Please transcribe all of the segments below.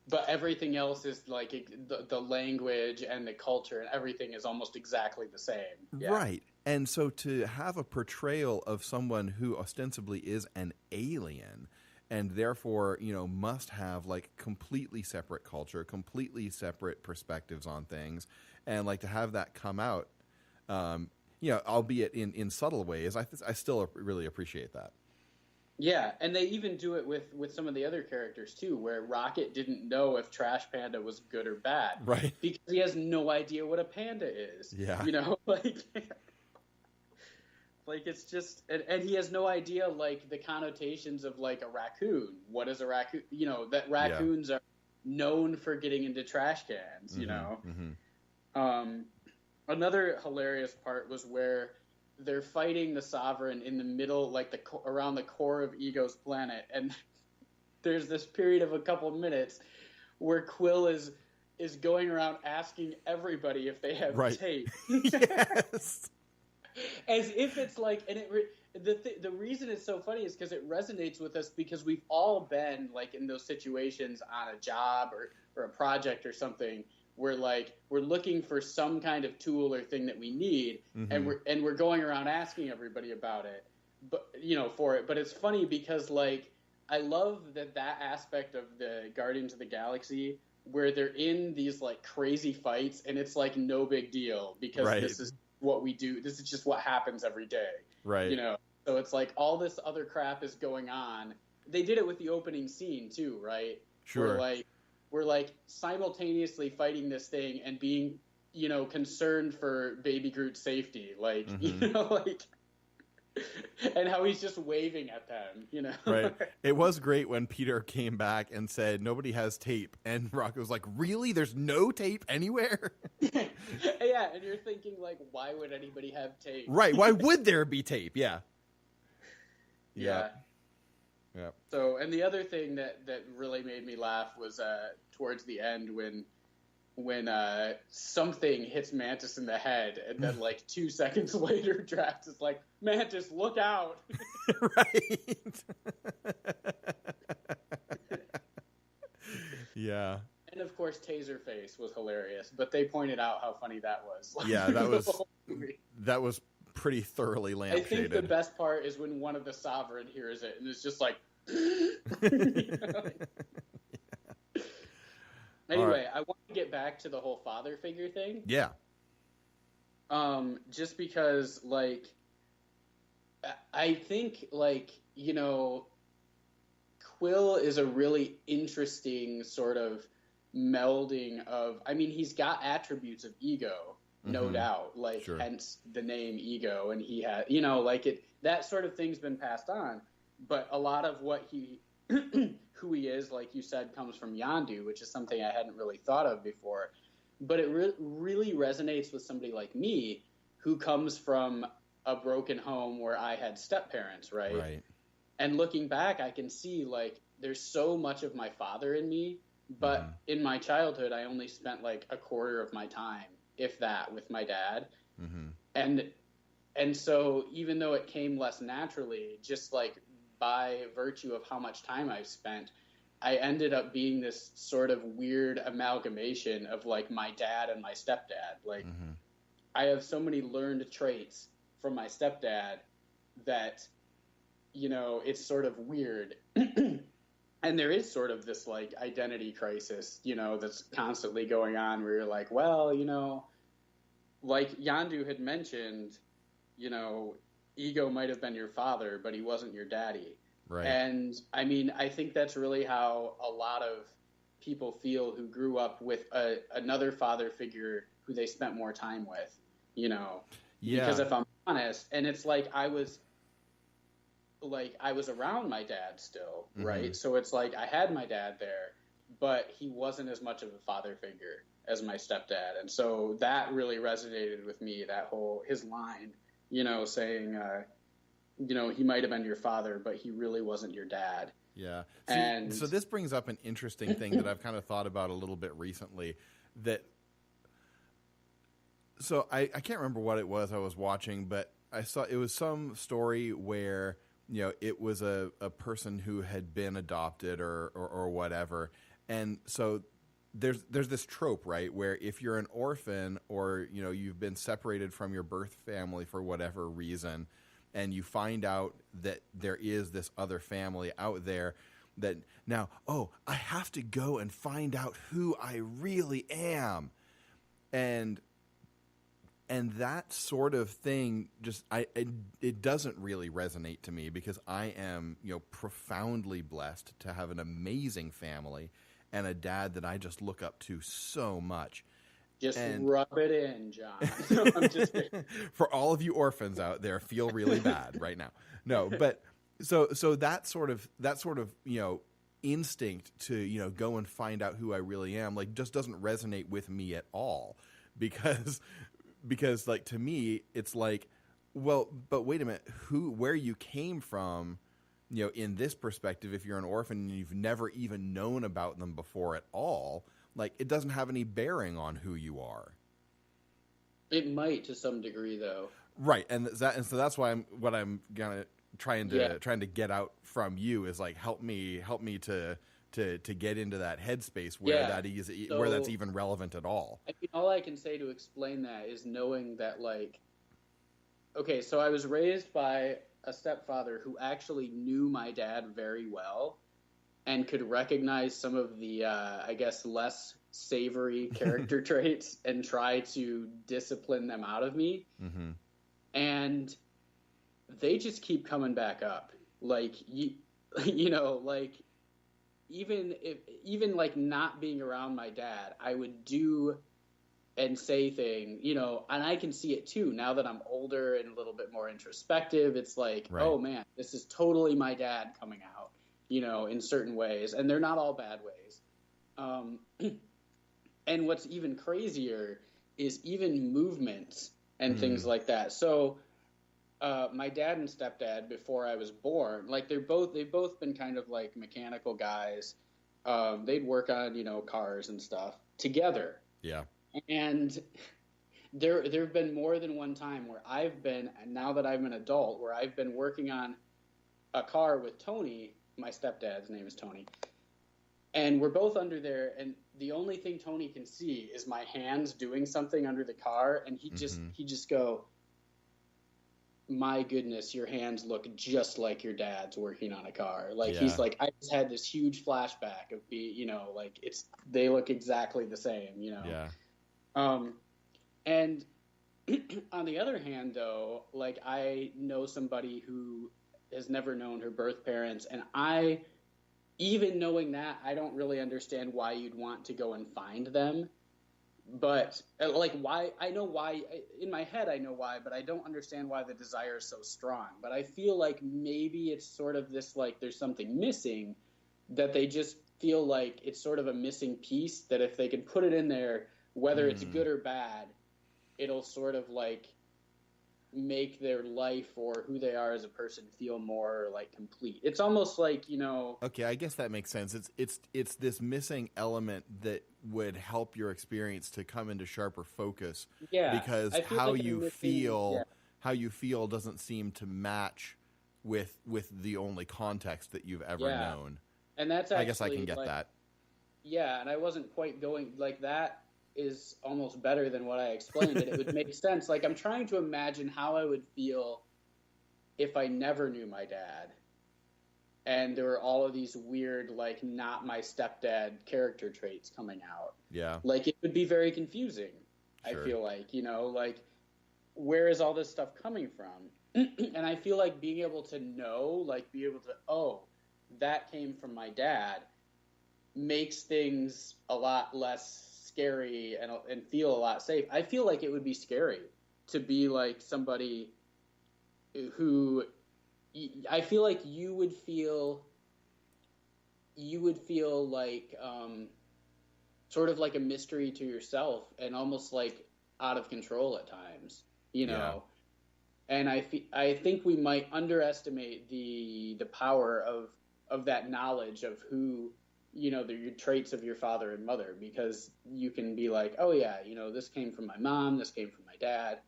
but everything else is like the language and the culture and everything is almost exactly the same. Yeah. Right. And so to have a portrayal of someone who ostensibly is an alien and therefore, must have like completely separate culture, completely separate perspectives on things, and like to have that come out, albeit in subtle ways, I still really appreciate that. Yeah, and they even do it with some of the other characters too, where Rocket didn't know if Trash Panda was good or bad, right? Because he has no idea what a panda is. Yeah, like it's just, and he has no idea like the connotations of like a raccoon. What is a raccoon? That raccoons are known for getting into trash cans. Another hilarious part was where they're fighting the Sovereign in the middle, like around the core of Ego's planet, and there's this period of a couple minutes where Quill is going around asking everybody if they have tape. Yes. As if it's like, and the reason it's so funny is because it resonates with us because we've all been like in those situations on a job or a project or something where like we're looking for some kind of tool or thing that we need, and we're going around asking everybody about it, but for it. But it's funny because like I love that aspect of the Guardians of the Galaxy where they're in these like crazy fights and it's like no big deal because this is what we do. This is just what happens every day. Right. So it's like all this other crap is going on. They did it with the opening scene too, right? Sure. We're like simultaneously fighting this thing and being, concerned for Baby Groot's safety. Like, and how he's just waving at them, Right. It was great when Peter came back and said, nobody has tape. And Rocket was like, really? There's no tape anywhere? Yeah. And you're thinking like, why would anybody have tape? Right. Why would there be tape? Yeah. Yeah. Yeah. So, and the other thing that really made me laugh was towards the end when something hits Mantis in the head, and then like 2 seconds later, Drax is like, "Mantis, look out!" Right. Yeah. And of course, Taserface was hilarious, but they pointed out how funny that was. Yeah, that was pretty thoroughly lampshaded. I think the best part is when one of the Sovereign hears it and is just like. Anyway, I want to get back to the whole father figure thing. Yeah. Just because, like, I think, like, Quill is a really interesting sort of melding of, I mean, he's got attributes of Ego, no doubt, like, hence the name Ego, and he had, that sort of thing's been passed on, but a lot of what who he is, like you said, comes from Yondu, which is something I hadn't really thought of before. But it really resonates with somebody like me who comes from a broken home where I had step-parents, right? Right. And looking back, I can see, like, there's so much of my father in me, but in my childhood, I only spent, like, a quarter of my time, if that, with my dad. And so even though it came less naturally, just, like, by virtue of how much time I've spent, I ended up being this sort of weird amalgamation of like my dad and my stepdad. Like I have so many learned traits from my stepdad that, it's sort of weird. And there is sort of this like identity crisis, that's constantly going on where you're like, well, like Yondu had mentioned, Ego might have been your father, but he wasn't your daddy. Right. And I mean, I think that's really how a lot of people feel who grew up with another father figure who they spent more time with, Yeah. Because if I'm honest, and it's like I was around my dad still, right? So it's like I had my dad there, but he wasn't as much of a father figure as my stepdad. And so that really resonated with me, his line, saying, he might have been your father, but he really wasn't your dad. Yeah. So this brings up an interesting thing that I've kind of thought about a little bit recently. So I can't remember what it was I was watching, but I saw it was some story where, it was a person who had been adopted or whatever. And so there's this trope, right, where if you're an orphan or, you know, you've been separated from your birth family for whatever reason, and you find out that there is this other family out there, that now, oh, I have to go and find out who I really am. And that sort of thing just it doesn't really resonate to me, because I am, you know, profoundly blessed to have an amazing family and a dad that I just look up to so much. Just rub it in, John. No, I'm just kidding. For all of you orphans out there, feel really bad right now. No, but so that sort of you know, instinct to, you know, go and find out who I really am, like, just doesn't resonate with me at all, because like, to me it's like, well, but wait a minute, where you came from, you know, in this perspective, if you're an orphan and you've never even known about them before at all, like, it doesn't have any bearing on who you are. It might to some degree, though. Right, and so that's why I'm gonna trying to get out from you is, like, help me to get into that headspace where where that's even relevant at all. I mean, all I can say to explain that is knowing that, like, okay, so I was raised by a stepfather who actually knew my dad very well and could recognize some of the, I guess, less savory character traits and try to discipline them out of me. Mm-hmm. And they just keep coming back up. Like, you know, like, even like not being around my dad, I would do and say things, you know, and I can see it too now that I'm older and a little bit more introspective. It's like, right. Oh man, this is totally my dad coming out, you know, in certain ways, and they're not all bad ways. And what's even crazier is even movements and things like that. So my dad and stepdad, before I was born, like, they've both been kind of like mechanical guys. They'd work on, you know, cars and stuff together. Yeah. And there have been more than one time where I've been, now that I'm an adult, where I've been working on a car with Tony. My stepdad's name is Tony. And we're both under there, and the only thing Tony can see is my hands doing something under the car, and he just go, my goodness, your hands look just like your dad's working on a car. Like, he's like, I just had this huge flashback of you know, like, they look exactly the same, you know? Yeah. And on the other hand, though, like, I know somebody who has never known her birth parents, and even knowing that, I don't really understand why you'd want to go and find them. But, like, why? I know why. In my head, I know why, but I don't understand why the desire is so strong. But I feel like maybe it's sort of this, like, there's something missing, that they just feel like it's sort of a missing piece, that if they can put it in there, whether it's good or bad, it'll sort of, like, make their life or who they are as a person feel more, like, complete. It's almost like, you know. Okay, I guess that makes sense. It's this missing element that would help your experience to come into sharper focus. Yeah, because how you feel doesn't seem to match with the only context that you've ever known. And that's I guess I can get that. Yeah, and I wasn't quite going like that. Is almost better than what I explained, and it would make sense. Like, I'm trying to imagine how I would feel if I never knew my dad, and there were all of these weird, like, not my stepdad character traits coming out. Yeah. Like, it would be very confusing. Sure. I feel like, you know, like, where is all this stuff coming from? And I feel like being able to know, like, be able to, oh, that came from my dad, makes things a lot less scary and feel a lot safe. I feel like it would be scary to be like somebody who, I feel like you would feel like sort of like a mystery to yourself, and almost like out of control at times, you know. Yeah. And I think we might underestimate the power of that knowledge of who, you know, the traits of your father and mother, because you can be like, oh yeah, you know, this came from my mom, this came from my dad,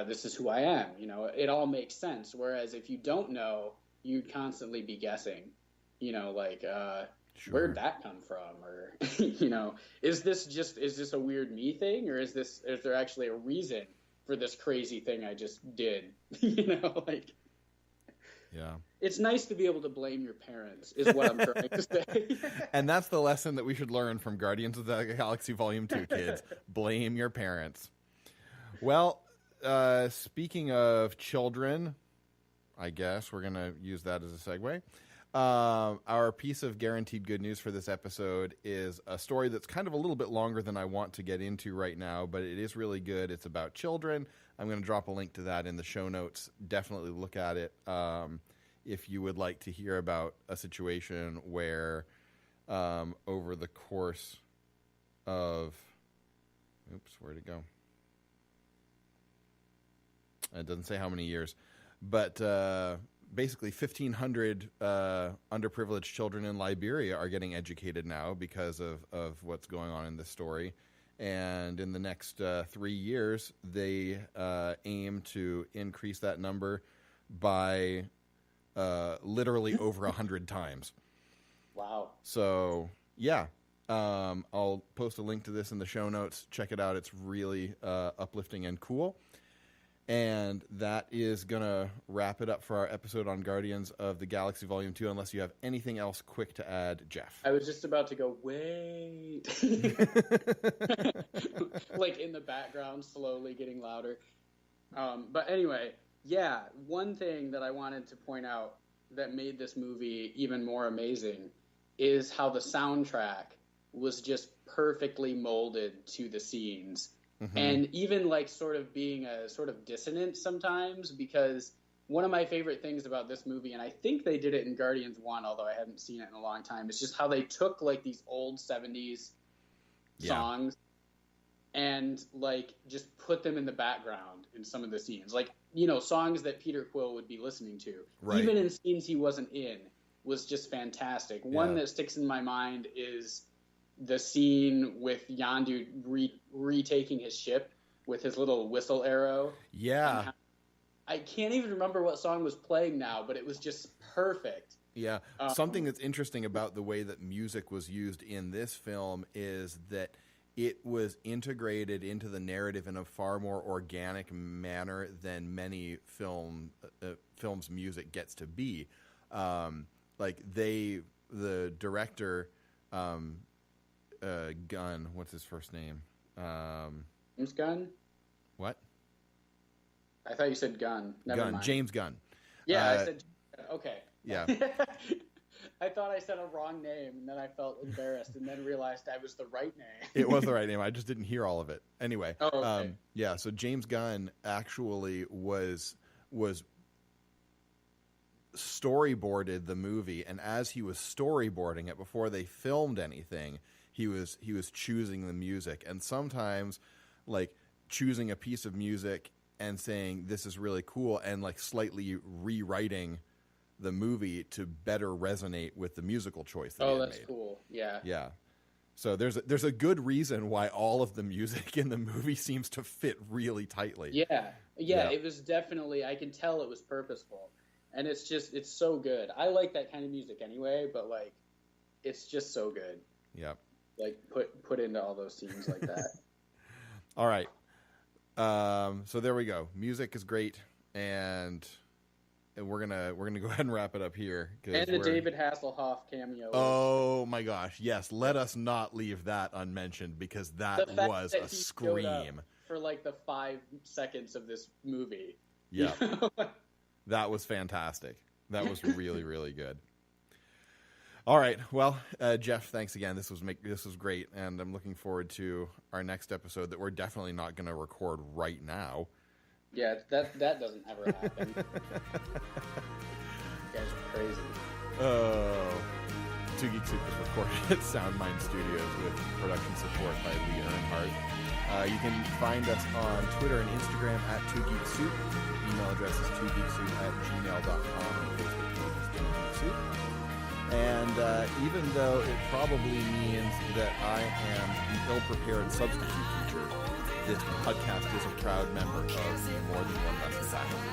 this is who I am, you know, it all makes sense. Whereas if you don't know, you'd constantly be guessing, you know, like, Sure. Where'd that come from? Or, is this a weird me thing, or is there actually a reason for this crazy thing I just did? Like, yeah. It's nice to be able to blame your parents, is what I'm trying to say. And that's the lesson that we should learn from Guardians of the Galaxy Volume 2, kids. Blame your parents. Well, speaking of children, I guess we're going to use that as a segue. Our piece of guaranteed good news for this episode is a story that's kind of a little bit longer than I want to get into right now, but it is really good. It's about children. I'm going to drop a link to that in the show notes. Definitely look at it if you would like to hear about a situation where over the course of... Oops, where'd it go? It doesn't say how many years. But basically 1,500 underprivileged children in Liberia are getting educated now because of what's going on in this story. And in the next 3 years, they aim to increase that number by literally over 100 times. Wow. So, yeah. I'll post a link to this in the show notes. Check it out. It's really uplifting and cool. And that is going to wrap it up for our episode on Guardians of the Galaxy Volume 2, unless you have anything else quick to add, Jeff. I was just about to go, wait. Like in the background, slowly getting louder. But anyway, yeah, one thing that I wanted to point out that made this movie even more amazing is how the soundtrack was just perfectly molded to the scenes. Mm-hmm. And even like sort of being a sort of dissonant sometimes, because one of my favorite things about this movie, and I think they did it in Guardians 1, although I haven't seen it in a long time, is just how they took like these old 70s songs and like just put them in the background in some of the scenes. Like, songs that Peter Quill would be listening to, even in scenes he wasn't in, was just fantastic. One that sticks in my mind is the scene with Yondu retaking his ship with his little whistle arrow. Yeah. I can't even remember what song was playing now, but it was just perfect. Yeah. Something that's interesting about the way that music was used in this film is that it was integrated into the narrative in a far more organic manner than many films' music gets to be. The director... Gunn. What's his first name? James Gunn? What? I thought you said Gunn. Never mind. James Gunn. Yeah, I said... Okay. Yeah. I thought I said a wrong name, and then I felt embarrassed, and then realized I was the right name. It was the right name. I just didn't hear all of it. Anyway. Oh, okay. So James Gunn actually was storyboarded the movie, and as he was storyboarding it before they filmed anything, he was choosing the music, and sometimes like choosing a piece of music and saying this is really cool and like slightly rewriting the movie to better resonate with the musical choice that he had that's made. Cool. Yeah. So there's a good reason why all of the music in the movie seems to fit really tightly. Yeah, it was definitely, I can tell it was purposeful. And it's so good. I like that kind of music anyway, but like, it's just so good. Yeah. Like put into all those scenes like that. All right. So there we go. Music is great, and we're gonna go ahead and wrap it up here. And the David Hasselhoff cameo. Oh my gosh! Yes, let us not leave that unmentioned, because that was a scream for like the 5 seconds of this movie. Yeah. That was fantastic. That was really, really good. All right. Well, Jeff, thanks again. This was great, and I'm looking forward to our next episode that we're definitely not going to record right now. Yeah, that doesn't ever happen. You guys are crazy. Oh. Two Geek Soup is recorded at Soundmind Studios with production support by Lee Earnhardt. You can find us on Twitter and Instagram at 2geeksoup. Email address is 2geeksoup@gmail.com, and Facebook page is 2geeksoup. And even though it probably means that I am an ill-prepared substitute teacher, this podcast is a proud member of More Than One Lesson faculty.